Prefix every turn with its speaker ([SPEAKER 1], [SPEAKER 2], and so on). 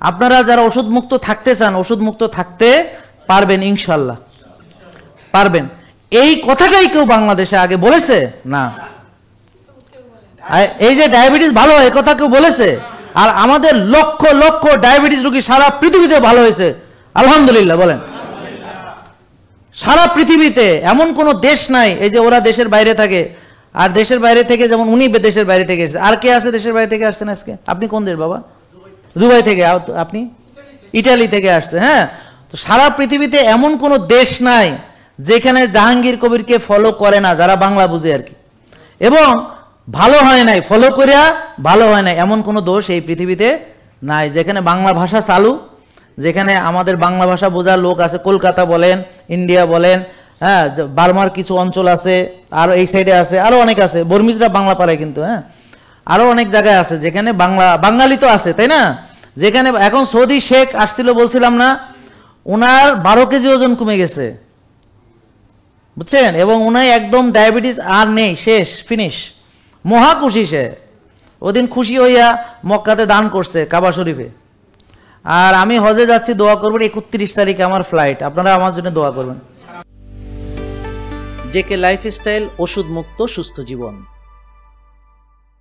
[SPEAKER 1] আপনারা যারা ওষুধ মুক্ত থাকতে চান ওষুধ মুক্ত থাকতে পারবেন ইনশাল্লাহ, পারবেন। এই কথাটাই কেউ বাংলাদেশে আগে বলেছে না। এই যে ডায়াবেটিস ভালো হয় কথা কেউ বলেছে? আর আমাদের লক্ষ লক্ষ ডায়াবেটিস রোগী সারা পৃথিবীতে ভালো হয়েছে, আলহামদুলিল্লাহ বলেন। সারা পৃথিবীতে এমন কোন দেশ নাই, এই যে ওরা দেশের বাইরে থাকে, আর দেশের বাইরে থেকে যেমন উনি দেশের বাইরে থেকে এসেছে, আর কে আছে দেশের বাইরে থেকে আসছেন আজকে? আপনি কোন দেশ বাবা? দুবাই থেকে। আপনি ইটালি থেকে আসছে। হ্যাঁ, তো সারা পৃথিবীতে এমন কোন দেশ নাই যেখানে জাহাঙ্গীর কবিরকে ফলো করে না, যারা বাংলা বুঝে আর কি, এবং ভালো হয় নাই, ফলো করিয়া ভালো হয় নাই, এমন কোন দোষ এই পৃথিবীতে নাই। যেখানে বাংলা ভাষা চালু, যেখানে আমাদের বাংলা ভাষা বোঝার লোক আছে, কলকাতা বলেন, ইন্ডিয়া বলেন, হ্যাঁ, বার্মার কিছু অঞ্চল আছে, আরো এই সাইডে আছে, আরো অনেক আছে, বর্মিজরা বাংলা পারে কিন্তু, হ্যাঁ, আরো অনেক জায়গায় আছে যেখানে বাঙালি তো আছে, তাই না? যেখানে এখন সৌদি শেখ আসছিল বলছিলাম না, ওনার 12 কেজি ওজন কমে গেছে, বুঝছেন, এবং উনি একদম ডায়াবেটিস আর নেই, শেষ, ফিনিশ, মহা খুশি সে। ওদিন খুশি হইয়া মক্কাতে দান করছে, কাবা শরীফে। আর আমি হজে যাচ্ছি, দোয়া করবেন, 31 তারিখে আমার ফ্লাইট, আপনারা আমার জন্য দোয়া করবেন। জেকে লাইফস্টাইল, ওষুধ মুক্ত সুস্থ জীবন।